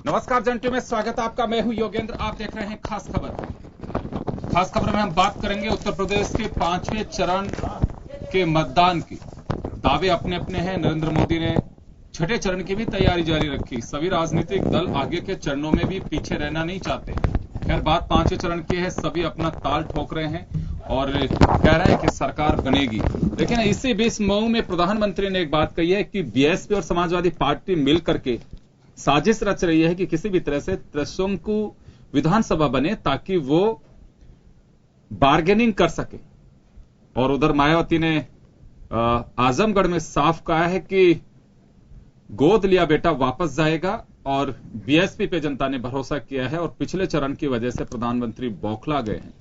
नमस्कार जंटू में स्वागत है आपका। मैं हूं योगेंद्र। आप देख रहे हैं खास खबर। खास खबर में हम बात करेंगे उत्तर प्रदेश के 5वें चरण के मतदान की। दावे अपने अपने हैं। नरेंद्र मोदी ने छठे चरण की भी तैयारी जारी रखी। सभी राजनीतिक दल आगे के चरणों में भी पीछे रहना नहीं चाहते। खैर बात 5वें चरण की है। सभी अपना ताल ठोक रहे हैं और कह रहे हैं कि सरकार बनेगी। लेकिन इसी बीच मऊ में प्रधानमंत्री ने एक बात कही है कि बीएसपी और समाजवादी पार्टी मिल करके साजिश रच रही है कि किसी भी तरह से त्रिशंकु विधानसभा बने ताकि वो बार्गेनिंग कर सके। और उधर मायावती ने आजमगढ़ में साफ कहा है कि गोद लिया बेटा वापस जाएगा और बीएसपी पे जनता ने भरोसा किया है और पिछले चरण की वजह से प्रधानमंत्री बौखला गए हैं।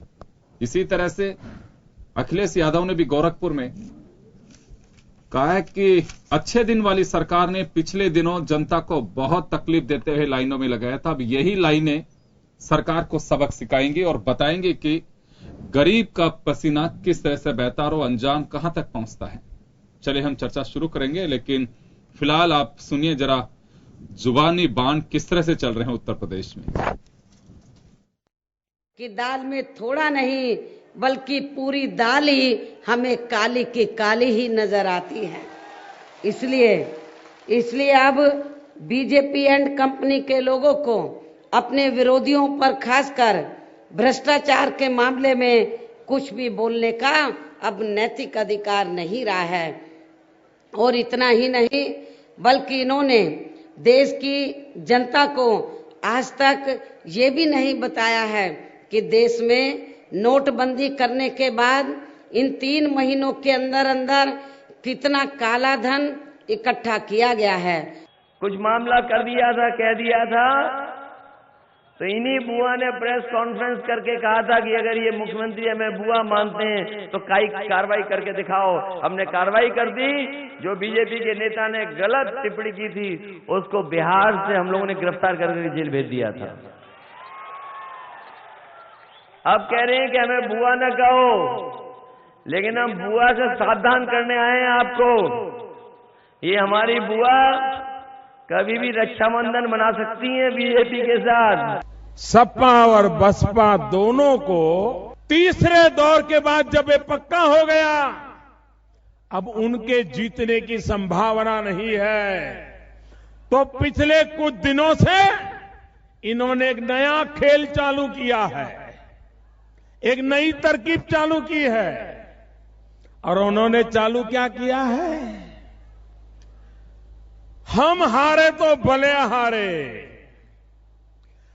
इसी तरह से अखिलेश यादव ने भी गोरखपुर में कहा है कि अच्छे दिन वाली सरकार ने पिछले दिनों जनता को बहुत तकलीफ देते हुए लाइनों में लगाया था। अब यही लाइनें सरकार को सबक सिखाएंगी और बताएंगे कि गरीब का पसीना किस तरह से बहता और अंजाम कहां तक पहुंचता है। चलिए हम चर्चा शुरू करेंगे, लेकिन फिलहाल आप सुनिए जरा जुबानी बाण किस तरह से चल रहे हैं उत्तर प्रदेश में। कि दाल में थोड़ा नहीं बल्कि पूरी दाल ही हमें काली की काली ही नजर आती है। इसलिए अब बीजेपी एंड कंपनी के लोगों को अपने विरोधियों पर खासकर भ्रष्टाचार के मामले में कुछ भी बोलने का अब नैतिक अधिकार नहीं रहा है। और इतना ही नहीं बल्कि इन्होंने देश की जनता को आज तक ये भी नहीं बताया है कि देश में नोटबंदी करने के बाद इन 3 महीनों के अंदर अंदर कितना काला धन इकट्ठा किया गया है। कुछ मामला कर दिया था, कह दिया था, तो इन्हीं बुआ ने प्रेस कॉन्फ्रेंस करके कहा था कि अगर ये मुख्यमंत्री हमें बुआ मानते हैं तो कार्रवाई करके दिखाओ। हमने कार्रवाई कर दी। जो बीजेपी के नेता ने गलत टिप्पणी की थी उसको बिहार से हम लोगों ने गिरफ्तार करके जेल भेज दिया था। अब कह रहे हैं कि हमें बुआ न कहो, लेकिन हम बुआ से सावधान करने आए हैं आपको। ये हमारी बुआ कभी भी रक्षाबंधन मना सकती है बीजेपी के साथ। सपा और बसपा दोनों को तीसरे दौर के बाद जब ये पक्का हो गया, अब उनके जीतने की संभावना नहीं है। तो पिछले कुछ दिनों से इन्होंने एक नया खेल चालू किया है, एक नई तरकीब चालू की है। और उन्होंने चालू क्या किया है? हम हारे तो भले हारे,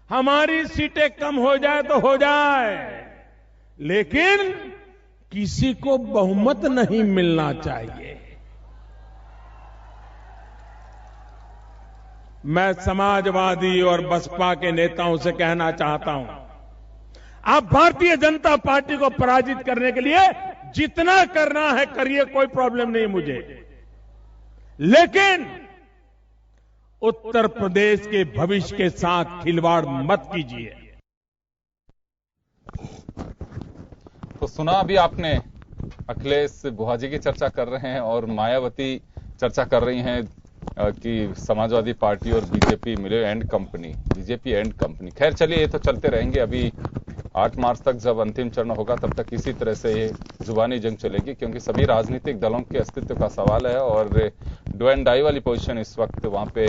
हमारी सीटें कम हो जाए तो हो जाए, लेकिन किसी को बहुमत नहीं मिलना चाहिए। मैं समाजवादी और बसपा के नेताओं से कहना चाहता हूं, आप भारतीय जनता पार्टी को पराजित करने के लिए जितना करना है करिए, कोई प्रॉब्लम नहीं मुझे, लेकिन उत्तर प्रदेश के भविष्य के साथ खिलवाड़ मत कीजिए। तो सुना अभी आपने, अखिलेश बुहाजी की चर्चा कर रहे हैं और मायावती चर्चा कर रही हैं कि समाजवादी पार्टी और बीजेपी मिले and company, BJP and company. खैर चलिए ये तो चलते रहेंगे। अभी 8 मार्च तक जब अंतिम चरण होगा तब तक इसी तरह से ये जुबानी जंग चलेगी, क्योंकि सभी राजनीतिक दलों के अस्तित्व का सवाल है और डू एंड डाई वाली पोजीशन इस वक्त वहां पे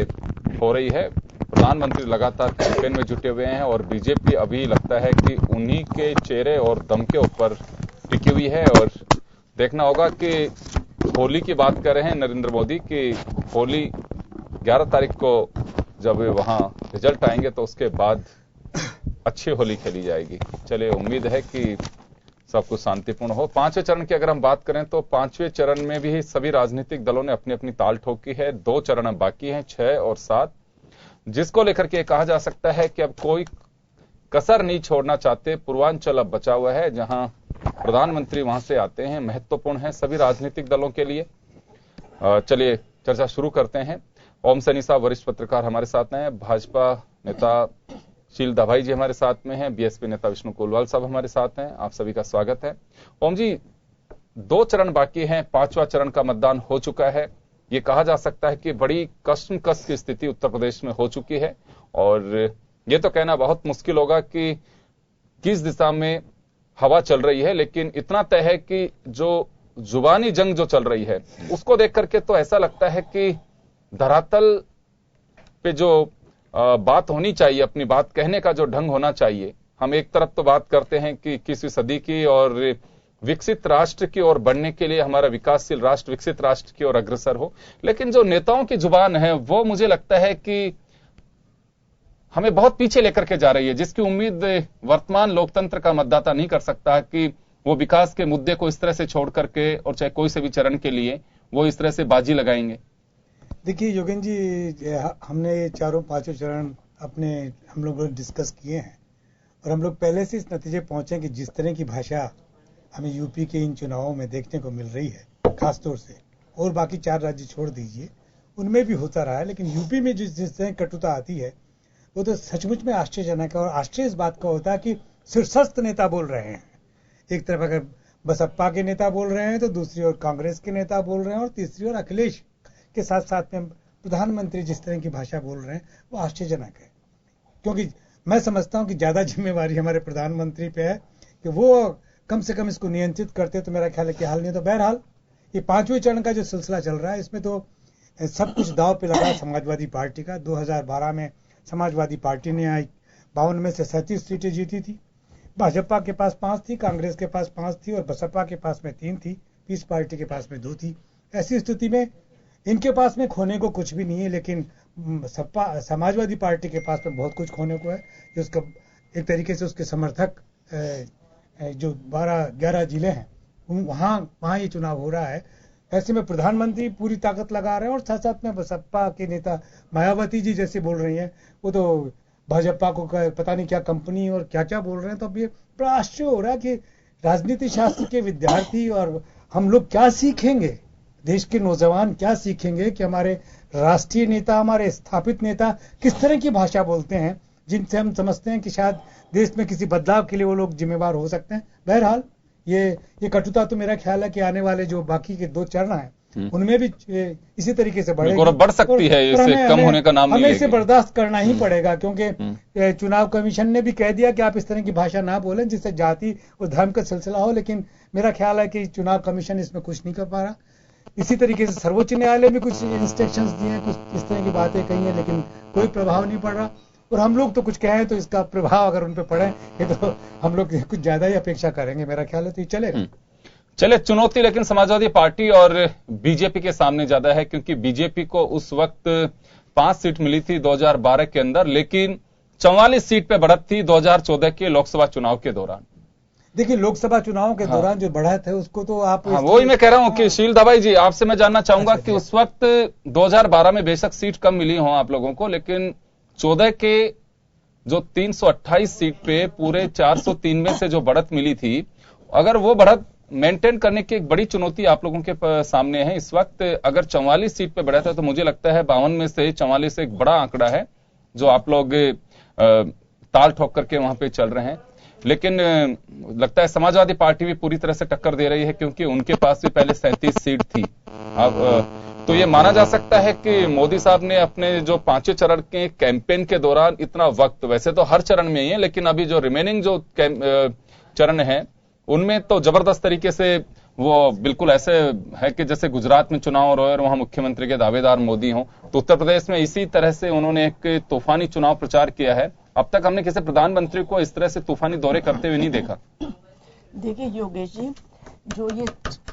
हो रही है। प्रधानमंत्री लगातार कैंपेन में जुटे हुए हैं और बीजेपी अभी लगता है कि उन्हीं के चेहरे और दम के ऊपर टिकी हुई है। और देखना होगा कि होली की बात कर रहे हैं नरेंद्र मोदी की, होली 11 तारीख को जब वहां रिजल्ट आएंगे तो उसके बाद अच्छी होली खेली जाएगी। चलिए उम्मीद है कि सब कुछ शांतिपूर्ण हो। 5वें चरण की अगर हम बात करें तो 5वें चरण में भी सभी राजनीतिक दलों ने अपनी अपनी ताल ठोकी है। 2 चरण बाकी हैं, 6 और 7, जिसको लेकर के कहा जा सकता है कि अब कोई कसर नहीं छोड़ना चाहते। पूर्वांचल अब बचा हुआ है, जहां प्रधानमंत्री वहां से आते हैं, महत्वपूर्ण है सभी राजनीतिक दलों के लिए। चलिए चर्चा शुरू करते हैं। ओम सैनी साहब वरिष्ठ पत्रकार हमारे साथ हैं, भाजपा नेता शील दाभाई जी हमारे साथ में हैं, बीएसपी नेता विष्णु कोलवाल साहब हमारे साथ हैं। आप सभी का स्वागत है। ओम जी, 2 चरण बाकी हैं, 5वां चरण का मतदान हो चुका है। ये कहा जा सकता है कि बड़ी कश्मकश की स्थिति उत्तर प्रदेश में हो चुकी है। और ये तो कहना बहुत मुश्किल होगा कि किस दिशा में हवा चल रही है, लेकिन इतना तय है कि जो जुबानी जंग जो चल रही है उसको देख करके तो ऐसा लगता है कि धरातल पे जो बात होनी चाहिए, अपनी बात कहने का जो ढंग होना चाहिए, हम एक तरफ तो बात करते हैं कि 21वीं सदी की और विकसित राष्ट्र की ओर बढ़ने के लिए हमारा विकासशील राष्ट्र विकसित राष्ट्र की ओर अग्रसर हो, लेकिन जो नेताओं की जुबान है वो मुझे लगता है कि हमें बहुत पीछे लेकर के जा रही है, जिसकी उम्मीद वर्तमान लोकतंत्र का मतदाता नहीं कर सकता कि वो विकास के मुद्दे को इस तरह से छोड़ करके और चाहे कोई से भी चरण के लिए वो इस तरह से बाजी लगाएंगे। देखिए योगेन जी, हमने ये चारों पांचों चरण हम लोग डिस्कस किए हैं और हम लोग पहले से इस नतीजे पहुंचे कि जिस तरह की भाषा हमें यूपी के इन चुनावों में देखने को मिल रही है, खासतौर से, और बाकी 4 राज्य छोड़ दीजिए उनमें भी होता रहा है, लेकिन यूपी में जिस तरह कटुता आती है वो तो सचमुच में आश्चर्यजनक है। और आश्चर्य इस बात का होता है कि शीर्षस्थ नेता बोल रहे हैं, एक तरफ अगर बसपा के नेता बोल रहे हैं तो दूसरी ओर कांग्रेस के नेता बोल रहे हैं और तीसरी ओर अखिलेश के साथ साथ में प्रधानमंत्री जिस तरह की भाषा बोल रहे हैं वो आश्चर्यजनक है। क्योंकि मैं समझता हूं कि ज्यादा जिम्मेवारी हमारे प्रधानमंत्री पे है कि वो कम से कम इसको नियंत्रित करते, तो मेरा ख्याल है कि हाल नहीं। तो बहरहाल ये 5वें चरण का जो सिलसिला चल रहा है इसमें तो सब कुछ दांव पे लगा समाजवादी पार्टी का। 2012 में समाजवादी पार्टी ने 52 में से 37 सीटें जीती थी, भाजपा के पास 5 थी, कांग्रेस के पास 5 थी और बसपा के पास में 3 थी, पीस पार्टी के पास में 2 थी। ऐसी स्थिति में इनके पास में खोने को कुछ भी नहीं है, लेकिन समाजवादी पार्टी के पास में बहुत कुछ खोने को है। जो उसका एक तरीके से उसके समर्थक जो 12-11 जिले हैं वहां ये चुनाव हो रहा है। ऐसे में प्रधानमंत्री पूरी ताकत लगा रहे हैं और साथ साथ में बसपा के नेता मायावती जी जैसे बोल रही हैं, वो तो भाजपा को पता नहीं क्या कंपनी और क्या क्या बोल रहे हैं। तो अब ये बड़ा आश्चर्य हो रहा है कि राजनीति शास्त्र के विद्यार्थी और हम लोग क्या सीखेंगे, देश के नौजवान क्या सीखेंगे कि हमारे राष्ट्रीय नेता, हमारे स्थापित नेता किस तरह की भाषा बोलते हैं, जिनसे हम समझते हैं कि शायद देश में किसी बदलाव के लिए वो लोग जिम्मेवार हो सकते हैं। बहरहाल ये कटुता तो मेरा ख्याल है कि आने वाले जो बाकी के 2 चरण हैं उनमें भी इसी तरीके से बढ़ेगी, बढ़ सकती है, इससे कम होने का नाम नहीं हमें इसे बर्दाश्त करना ही पड़ेगा। क्योंकि चुनाव कमीशन ने भी कह दिया कि आप इस तरह की भाषा ना बोलें जिससे जाति और धर्म का सिलसिला हो, लेकिन मेरा ख्याल है कि चुनाव कमीशन इसमें कुछ नहीं कर पा रहा। इसी तरीके से सर्वोच्च न्यायालय में कुछ इंस्ट्रक्शंस दिए हैं, कुछ इस तरह की बातें कही हैं, लेकिन कोई प्रभाव नहीं पड़ रहा। और हम लोग तो कुछ कहें तो इसका प्रभाव अगर उन पे पड़े ये तो हम लोग कुछ ज्यादा ही अपेक्षा करेंगे। मेरा ख्याल है तो ये चलेगा। चले चुनौती लेकिन समाजवादी पार्टी और बीजेपी के सामने ज्यादा है, क्योंकि बीजेपी को उस वक्त 5 सीट मिली थी 2012 के अंदर, लेकिन 44 सीट पे बढ़त थी 2014 के लोकसभा चुनाव के दौरान। देखिए लोकसभा चुनाव के दौरान जो बढ़त है उसको तो आप वही मैं कह रहा हूं कि शील दवाई जी आपसे मैं जानना चाहूंगा कि उस वक्त 2012 में बेशक सीट कम मिली हो आप लोगों को, लेकिन 14 के जो 328 सीट पे पूरे 403 में से जो बढ़त मिली थी, अगर वो बढ़त मेंटेन करने की एक बड़ी चुनौती आप लोगों के सामने है। इस वक्त अगर 44 सीट पे बढ़ा था तो मुझे लगता है 52 में से 44 एक बड़ा आंकड़ा है जो आप लोग ताल ठोक करके वहां पे चल रहे हैं। लेकिन लगता है समाजवादी पार्टी भी पूरी तरह से टक्कर दे रही है, क्योंकि उनके पास भी पहले 37 सीट थी। अब तो ये माना जा सकता है कि मोदी साहब ने अपने जो 5वें चरण के कैंपेन के दौरान इतना वक्त, वैसे तो हर चरण में ही है, लेकिन अभी जो रिमेनिंग जो चरण है उनमें तो जबरदस्त तरीके से वो बिल्कुल ऐसे है कि जैसे गुजरात में चुनाव हो रहे और वहां मुख्यमंत्री के दावेदार मोदी हों, तो उत्तर प्रदेश में इसी तरह से उन्होंने एक तूफानी चुनाव प्रचार किया है। अब तक हमने किसी प्रधानमंत्री को इस तरह से तूफानी दौरे करते हुए नहीं देखा। देखिए योगेश जी, जो ये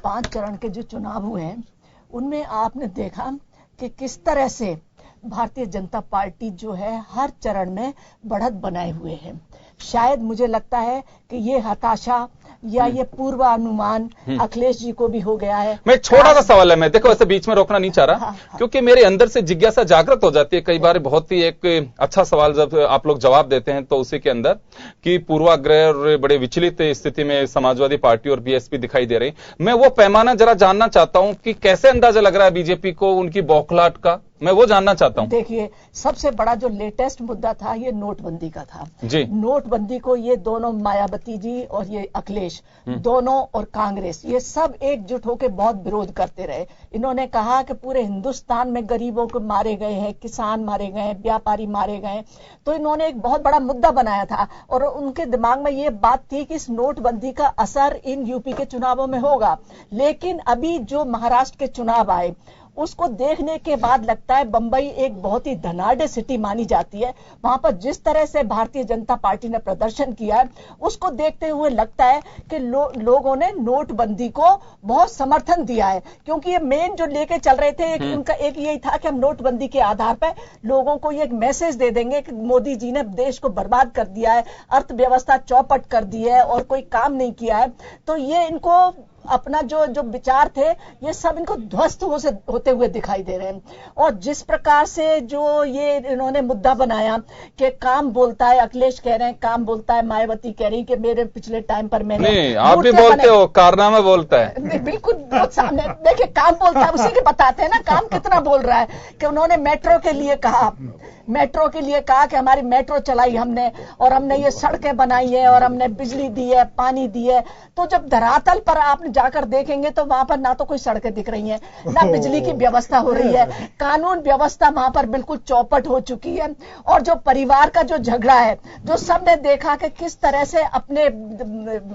5 चरण के जो चुनाव हुए हैं उनमें आपने देखा कि किस तरह से भारतीय जनता पार्टी जो है हर चरण में बढ़त बनाए हुए है। शायद मुझे लगता है कि ये हताशा या ये पूर्वानुमान अखिलेश जी को भी हो गया है। मैं छोटा सा सवाल है, मैं देखो ऐसे बीच में रोकना नहीं चाह रहा, क्योंकि मेरे अंदर से जिज्ञासा जागृत हो जाती है कई बार। बहुत ही एक अच्छा सवाल जब आप लोग जवाब देते हैं तो उसी के अंदर कि पूर्वाग्रह और बड़े विचलित स्थिति में समाजवादी पार्टी और बीएसपी दिखाई दे रही। मैं वो पैमाना जरा जानना चाहता हूं कि कैसे अंदाजा लग रहा है बीजेपी को उनकी बौखलाहट का, मैं वो जानना चाहता हूं। देखिए सबसे बड़ा जो लेटेस्ट मुद्दा था ये नोटबंदी का था जी। नोट नोटबंदी को ये दोनों मायावती जी और ये अखिलेश दोनों और कांग्रेस ये सब एकजुट होकर बहुत विरोध करते रहे। इन्होंने कहा कि पूरे हिंदुस्तान में गरीबों को मारे गए हैं, किसान मारे गए हैं, व्यापारी मारे गए हैं, तो इन्होंने एक बहुत बड़ा मुद्दा बनाया था और उनके दिमाग में ये बात थी कि इस नोटबंदी का असर इन यूपी के चुनावों में होगा। लेकिन अभी जो महाराष्ट्र के चुनाव आए उसको देखने के बाद लगता है बंबई एक बहुत ही धनाढ्य सिटी मानी जाती है। वहां पर जिस तरह से भारतीय जनता पार्टी ने प्रदर्शन किया है उसको देखते हुए लगता है कि लोगों ने नोटबंदी को बहुत समर्थन दिया है, क्योंकि ये मेन जो लेके चल रहे थे उनका एक यही था कि हम नोटबंदी के आधार पर लोगों को ये एक मैसेज दे देंगे कि मोदी जी ने देश को बर्बाद कर दिया है, अर्थव्यवस्था चौपट कर दी है और कोई काम नहीं किया है। तो ये इनको अपना जो विचार थे ये सब इनको ध्वस्त होते हुए दिखाई दे रहे हैं। और जिस प्रकार से जो ये इन्होंने मुद्दा बनाया कि काम बोलता है, अखिलेश कह रहे हैं काम बोलता है, मायावती कह रही कि मेरे पिछले टाइम पर मैंने नहीं, आप भी बोलते हो, कारनामा बोलता है। बिल्कुल बहुत सामने देखिए काम बोलता है, उसी के बताते हैं ना काम कितना बोल रहा है। कि उन्होंने मेट्रो के लिए कहा कि हमारी मेट्रो चलाई हमने और हमने ये सड़कें बनाई है और हमने बिजली दी है, पानी दी है। तो जब धरातल पर आप जाकर देखेंगे तो वहां पर ना तो कोई सड़कें दिख रही हैं, ना बिजली की व्यवस्था हो रही है, कानून व्यवस्था वहां पर बिल्कुल चौपट हो चुकी है। और जो परिवार का जो झगड़ा है, जो सबने देखा कि किस तरह से अपने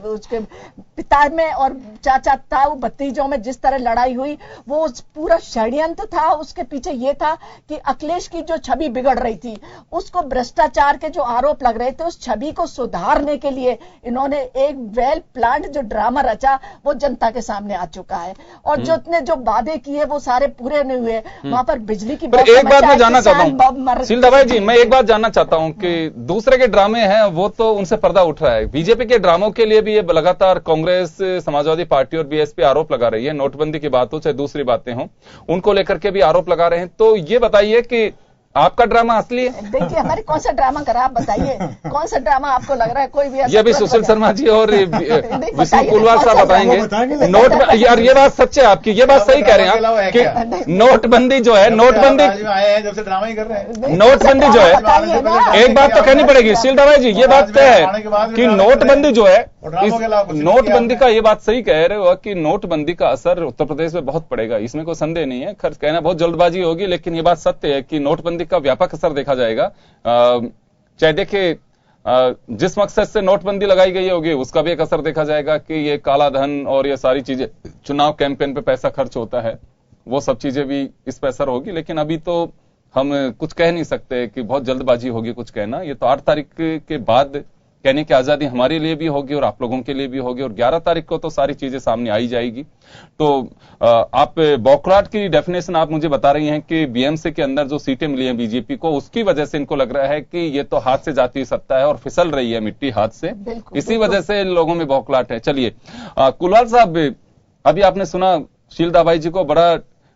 उसके पिता में और चाचा ताऊ भतीजों में जिस तरह लड़ाई हुई, वो पूरा षड्यंत्र था। उसके पीछे ये था कि अखिलेश की जो छवि बिगड़ रही थी, उसको भ्रष्टाचार के जो आरोप लग रहे थे उस छवि को सुधारने के लिए इन्होंने एक वेल प्लान्ड जो ड्रामा रचा वो जनता के सामने आ चुका है। और जो वादे किए वो सारे पूरे नहीं हुए। वहां पर बिजली की पर एक बात मैं जानना चाहता हूं शीलदवाई जी, मैं एक बात जानना चाहता हूं कि दूसरे के ड्रामे हैं वो तो उनसे पर्दा उठ रहा है, बीजेपी के ड्रामों के लिए भी ये लगातार कांग्रेस, समाजवादी पार्टी और बीएसपी आरोप लगा रही है। नोटबंदी की बात हो चाहे दूसरी बातें हो, उनको लेकर के भी आरोप लगा रहे हैं। तो ये बताइए कि आपका ड्रामा असली है? देखिए हमारे कौन सा ड्रामा करा आप बताइए, कौन सा ड्रामा आपको लग रहा है? कोई भी ये भी सुशील शर्मा जी और विष्णु कुलवार साहब बताएंगे। नोट यार ये बात सच है आपकी, ये बात सही कह रहे हैं आप कि नोटबंदी जो है, नोटबंदी जो है, एक बात तो कहनी पड़ेगी शीलदवाई जी, ये बात तय है कि नोटबंदी जो है, नोटबंदी का ये बात सही कह रहे हो कि नोटबंदी का असर उत्तर प्रदेश में बहुत पड़ेगा, इसमें कोई संदेह नहीं है। खर्च कहना बहुत जल्दबाजी होगी, लेकिन ये बात सत्य है कि नोटबंदी का व्यापक असर देखा जाएगा। चाहे देखिए जिस मकसद से नोटबंदी लगाई गई होगी उसका भी एक असर देखा जाएगा कि ये काला धन और ये सारी चीजें, चुनाव कैंपेन पे पैसा खर्च होता है, वो सब चीजें भी इस पर असर होगी। लेकिन अभी तो हम कुछ कह नहीं सकते कि बहुत जल्दबाजी होगी कुछ कहना। ये तो 8 तारीख के बाद कहने की आजादी हमारे लिए भी होगी और आप लोगों के लिए भी होगी, और 11 तारीख को तो सारी चीजें सामने आई जाएगी। तो आप बौखलाहट की डेफिनेशन आप मुझे बता रही हैं कि बीएमसी के अंदर जो सीटें मिली हैं बीजेपी को, उसकी वजह से इनको लग रहा है कि ये तो हाथ से जाती हुई सत्ता है और फिसल रही है मिट्टी हाथ से, इसी वजह से लोगों में बौखलाहट है। चलिए कुलवार साहब, अभी आपने सुना शीलदवाई जी को बड़ा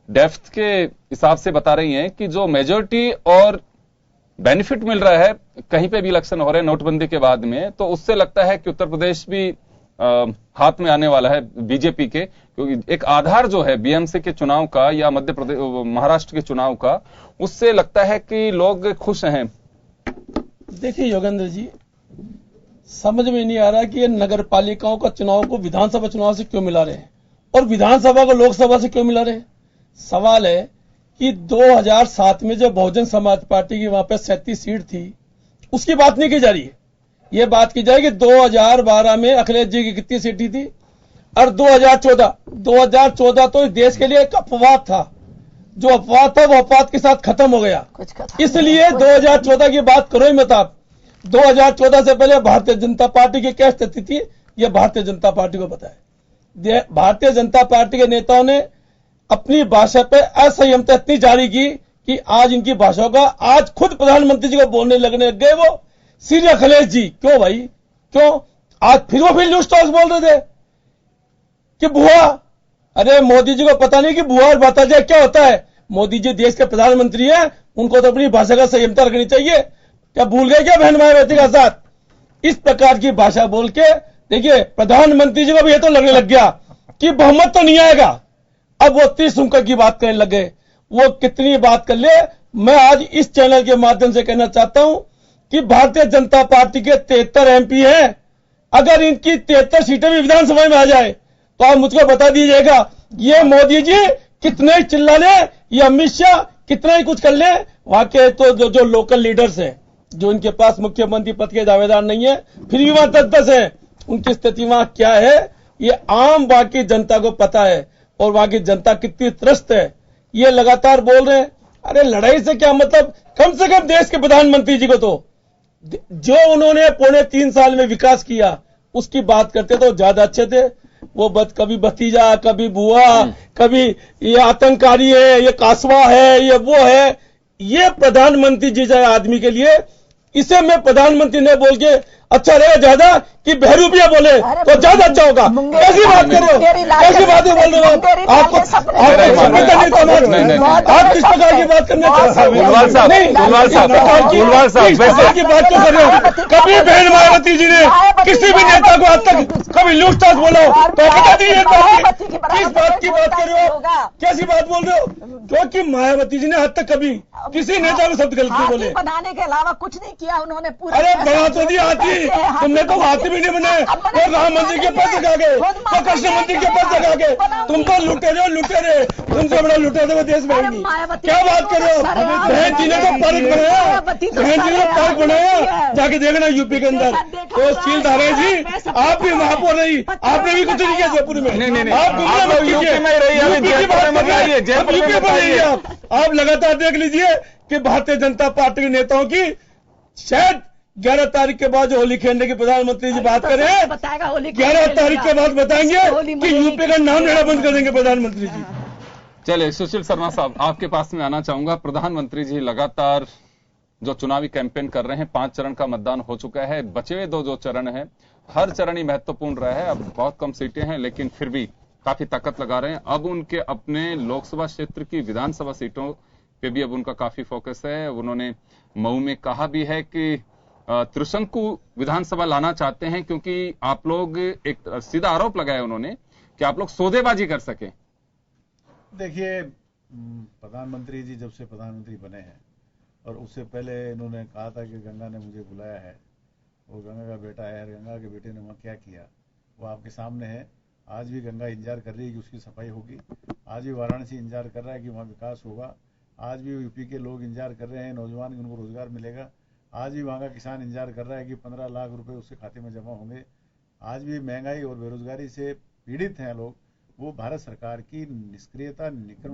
डेप्थ के हिसाब से बता रही हैं कि जो मेजोरिटी और बेनिफिट मिल रहा है कहीं पे भी इलेक्शन हो रहे हैं नोटबंदी के बाद में, तो उससे लगता है कि उत्तर प्रदेश भी हाथ में आने वाला है बीजेपी के, क्योंकि एक आधार जो है बीएमसी के चुनाव का या मध्य प्रदेश महाराष्ट्र के चुनाव का, उससे लगता है कि लोग खुश हैं। देखिए योगेंद्र जी, समझ में नहीं आ रहा कि ये नगर पालिकाओं का चुनाव को विधानसभा चुनाव से क्यों मिला रहे हैं और विधानसभा को लोकसभा से क्यों मिला रहे हैं। सवाल है कि 2007 में जब बहुजन समाज पार्टी की वहां पे 37 सीट थी, उसकी बात नहीं की जा रही है। ये बात की जाए कि 2012 में अखिलेश जी की कितनी सीटें थी और 2014 तो इस देश के लिए एक अपवाद था। जो अपवाद था वो अपवाद के साथ खत्म हो गया, इसलिए 2014 की बात करो ही मत आप। 2014 से पहले भारतीय जनता पार्टी की क्या स्थिति थी, यह भारतीय जनता पार्टी को पता है। भारतीय जनता पार्टी के नेताओं ने अपनी भाषा पे असंयमता इतनी जारी की कि आज इनकी भाषा का आज खुद प्रधानमंत्री जी को बोलने लगने लग गए वो श्री अखिलेश जी। क्यों भाई, क्यों? आज फिर वो न्यूज टॉक्स बोल रहे थे कि बुआ, अरे मोदी जी को पता नहीं कि बुआ और भतीजा क्या होता है। मोदी जी देश के प्रधानमंत्री हैं, उनको तो अपनी भाषा का संयमता रखनी चाहिए। क्या भूल गए क्या बहन मायावती का साथ? इस प्रकार की भाषा बोल के देखिए प्रधानमंत्री जी को भी ये तो लगने लग गया कि बहुमत तो नहीं आएगा। अब वो त्रिशंकु की बात करने लगे। वो कितनी बात कर ले, मैं आज इस चैनल के माध्यम से कहना चाहता हूं कि भारतीय जनता पार्टी के 73 एमपी हैं, अगर इनकी 73 सीटें भी विधानसभा में आ जाए तो आप मुझको बता दीजिएगा ये मोदी जी कितने चिल्ला ले, ये अमित शाह कितना ही कुछ कर ले, वहां के तो जो लोकल लीडर्स हैं, जो इनके पास मुख्यमंत्री पद के दावेदार नहीं है, फिर भी वहां 10-10 है, उनकी स्थिति वहां क्या है ये आम वहां की जनता को पता है। और वहां की जनता कितनी त्रस्त है, ये लगातार बोल रहे हैं। अरे लड़ाई से क्या मतलब, कम से कम देश के प्रधानमंत्री जी को तो जो उन्होंने 3.25 साल में विकास किया उसकी बात करते तो ज्यादा अच्छे थे। वो कभी भतीजा, कभी बुआ, कभी ये आतंककारी है, ये कासवा है, ये वो है। ये प्रधानमंत्री जी जैसे आदमी के लिए इसे मैं प्रधानमंत्री ने बोल के अच्छा रहेगा ज्यादा कि बहरूपिया बोले तो ज्यादा अच्छा होगा। कैसी बात कर रहे हो, कैसी बातें बोल रहे हो आपको आप किस प्रकार की बात करने गुलवाल साहब की बात क्यों कर रहे हो? कभी बहन मायावती जी ने किसी भी नेता को आज तक कभी लूटतास बोला तो बता दीजिए किस बात की बात कर रहे हो, कैसी बात बोल रहे हो? क्योंकि मायावती जी ने आज तक कभी किसी नेता को शब्द गलत नहीं बोले, बनाने के अलावा कुछ नहीं किया उन्होंने। पूरा अरे बना तो दिया हाथी, तुमने तो हाथी भी नहीं बनाए, वो राम मंदिर के पास जगा गए, तो कृष्ण मंदिर के पास जगा गए। तुम तो लुटे रहे, तुमसे बड़ा लुटे थे वो देश में नहीं। क्या बात कर रहे हो? बहन जी ने तो पार्क बनाया, बहन जी ने पार्क बनाया, जाके देखना यूपी के अंदर। तो शील धारे जी आप भी महापौर रही, आपने भी कुछ नहीं किया जयपुर में। आप यूपी में रही, आप लगातार देख लीजिए कि भारतीय जनता पार्टी के नेताओं की शायद 11 तारीख के बाद जो होली खेलने की प्रधानमंत्री जी बात करें, 11 तारीख के बाद बताएंगे कि यूपी का नाम लेना बंद कर देंगे प्रधानमंत्री जी। चलिए सुशील शर्मा साहब आपके पास में आना चाहूंगा। प्रधानमंत्री जी लगातार जो चुनावी कैंपेन कर रहे हैं, 5 चरण का मतदान हो चुका है, बचे हुए 2 जो चरण है, हर चरण ही महत्वपूर्ण रहा है। अब बहुत कम सीटें हैं लेकिन फिर भी काफी ताकत लगा रहे हैं। अब उनके अपने लोकसभा क्षेत्र की विधानसभा सीटों पे भी अब उनका काफी फोकस है। उन्होंने मऊ में कहा भी है कि त्रिशंकु विधानसभा लाना चाहते हैं, क्योंकि आप लोग एक सीधा आरोप लगाया उन्होंने कि आप लोग सौदेबाजी कर सके। देखिए, प्रधानमंत्री जी जब से प्रधानमंत्री बने हैं और उससे पहले इन्होंने कहा था कि गंगा ने मुझे बुलाया है, वो गंगा का बेटा है, गंगा के बेटे ने वहाँ क्या किया वो आपके सामने है। आज भी गंगा इंतजार कर रही है कि उसकी सफाई होगी, आज भी वाराणसी इंतजार कर रहा है कि वहाँ विकास होगा, आज भी यूपी के लोग इंतजार कर रहे हैं नौजवान उनको रोजगार मिलेगा, आज भी वहाँ का किसान इंतजार कर रहा है कि 15 लाख रुपए उसके खाते में जमा होंगे। आज भी महंगाई और बेरोजगारी से पीड़ित हैं लोग, वो भारत सरकार की निष्क्रियता, निकर्ण